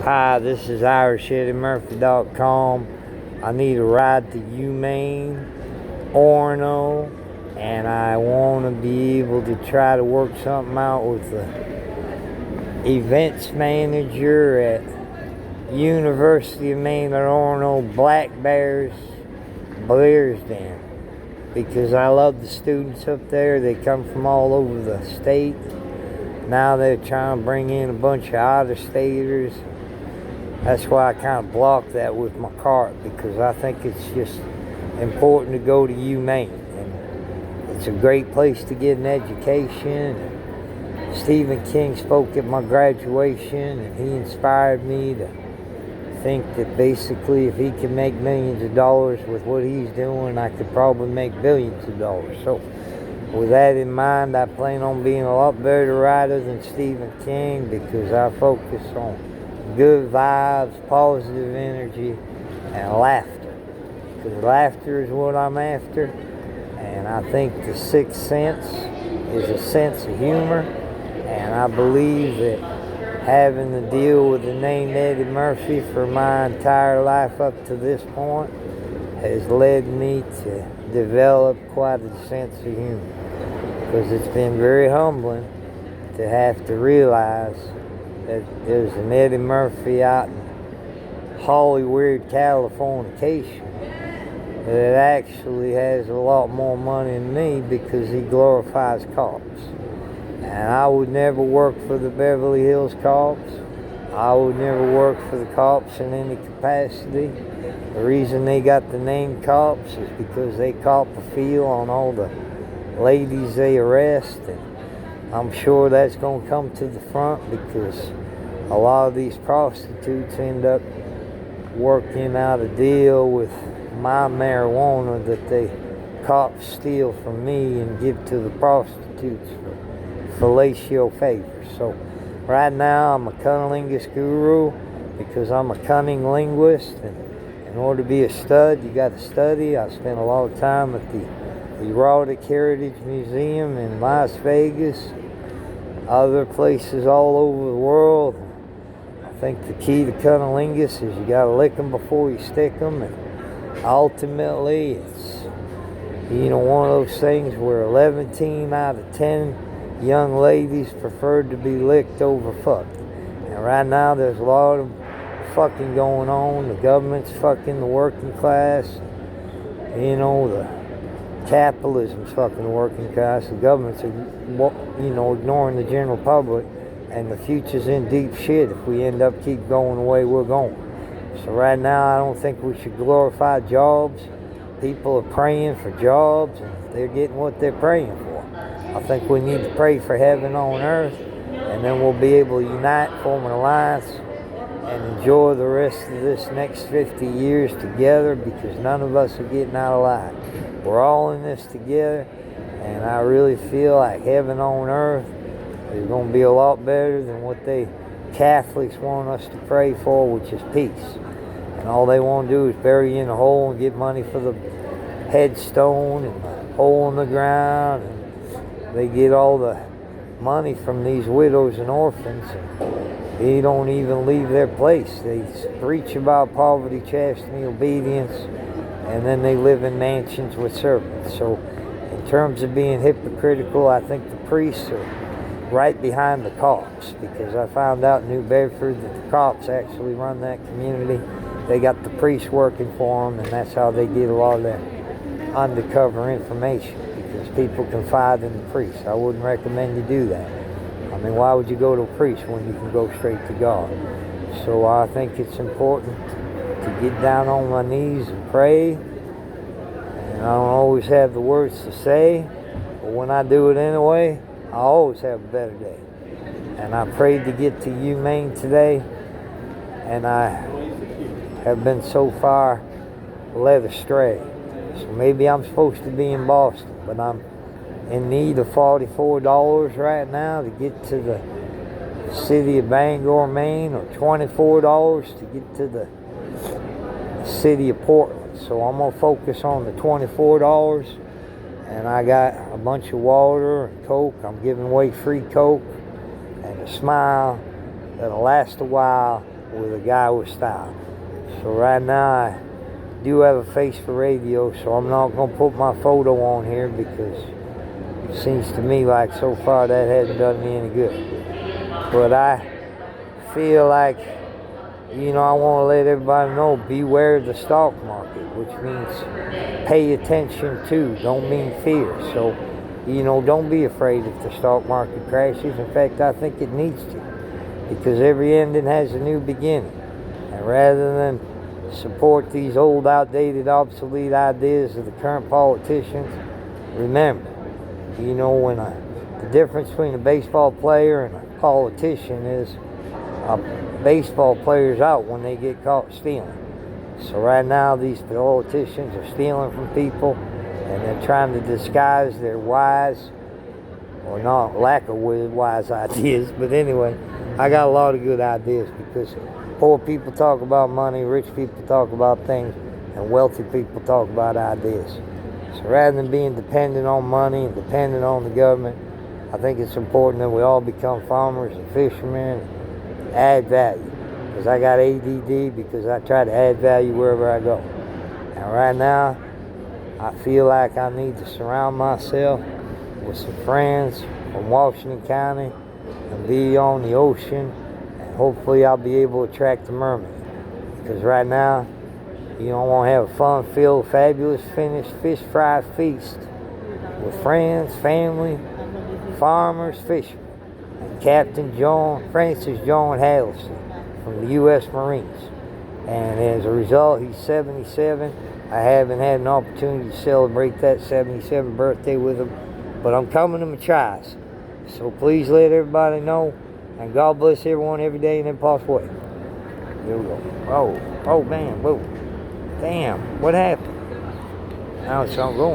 Hi, this is IrishEddieMurphy.com. I need a ride to Maine, Orono, and I want to be able to try to work something out with the events manager at University of Maine at Orono Black Bears Den, because I love the students up there. They come from all over the state. Now they're trying to bring in a bunch of out-of-staters. That's why I kind of blocked that with my cart, because I think it's just important to go to Maine. And it's a great place to get an education. Stephen King spoke at my graduation, and he inspired me to think that basically if he can make millions of dollars with what he's doing, I could probably make billions of dollars. So with that in mind, I plan on being a lot better writer than Stephen King, because I focus on good vibes, positive energy, and laughter. Because laughter is what I'm after, and I think the sixth sense is a sense of humor, and I believe that having to deal with the name Eddie Murphy for my entire life up to this point has led me to develop quite a sense of humor, because it's been very humbling to have to realize that there's an Eddie Murphy out in Hollywood, Californication, that actually has a lot more money than me, because he glorifies cops. And I would never work for the Beverly Hills cops. I would never work for the cops in any capacity. The reason they got the name cops is because they cop a feel on all the ladies they arrest, and I'm sure that's going to come to the front, because a lot of these prostitutes end up working out a deal with my marijuana that they cops steal from me and give to the prostitutes for fellatio favors. So right now I'm a cunnilingus guru, because I'm a cunning linguist, and in order to be a stud, you got to study. I spent a lot of time at the Erotic Heritage Museum in Las Vegas, other places all over the world. I think the key to cunnilingus is you got to lick them before you stick them, and ultimately it's one of those things where 11 out of 10 young ladies preferred to be licked over fucked. And right now there's a lot of fucking going on. The government's fucking the working class. The capitalism's fucking the working class. The government's ignoring the general public, and the future's in deep shit if we end up keep going the way we're going. So right now I don't think we should glorify jobs. People are praying for jobs, and they're getting what they're praying for. I think we need to pray for heaven on earth, and then we'll be able to unite, form an alliance, and enjoy the rest of this next 50 years together, because none of us are getting out alive. We're all in this together, and I really feel like heaven on earth is going to be a lot better than what they Catholics want us to pray for, which is peace. And all they want to do is bury you in a hole and get money for the headstone and the hole in the ground, and they get all the money from these widows and orphans, and they don't even leave their place. They preach about poverty, chastity, obedience, and then they live in mansions with servants. So in terms of being hypocritical, I think the priests are right behind the cops, because I found out in New Bedford that the cops actually run that community. They got the priests working for them, and that's how they get a lot of their undercover information, because people confide in the priests. I wouldn't recommend you do that. I mean, why would you go to a priest when you can go straight to God? So I think it's important to get down on my knees and pray. And I don't always have the words to say, but when I do it anyway, I always have a better day. And I prayed to get to Maine today, and I have been so far led astray. So maybe I'm supposed to be in Boston, but I'm in need of $44 right now to get to the city of Bangor, Maine, or $24 to get to the city of Portland. So I'm going to focus on the $24, and I got a bunch of water and Coke. I'm giving away free Coke and a smile that'll last a while, with a guy with style. So right now I do have a face for radio, so I'm not going to put my photo on here because it seems to me like so far that hasn't done me any good. But I feel like, you know, I want to let everybody know, beware of the stock market, which means pay attention to, don't mean fear. So, you know, don't be afraid if the stock market crashes. In fact, I think it needs to, because every ending has a new beginning. And rather than support these old, outdated, obsolete ideas of the current politicians, remember, you know, when the difference between a baseball player and a politician is a baseball player's out when they get caught stealing. So right now these politicians are stealing from people, and they're trying to disguise their wise, or not, lack of wise ideas. But anyway, I got a lot of good ideas, because poor people talk about money, rich people talk about things, and wealthy people talk about ideas. So rather than being dependent on money and dependent on the government, I think it's important that we all become farmers and fishermen and add value. Because I got ADD, because I try to add value wherever I go. And right now, I feel like I need to surround myself with some friends from Washington County and be on the ocean, and hopefully I'll be able to attract the mermaid. Because right now, you know, I want to have a fun-filled, fabulous, finished fish fry feast with friends, family, farmers, fishermen, and Captain Francis John Halsey from the U.S. Marines. And as a result, he's 77. I haven't had an opportunity to celebrate that 77th birthday with him, but I'm coming to Machias. So please let everybody know, and God bless everyone every day in an impossible way. Here we go. Oh man, whoa. Damn, what happened? Now it's not going.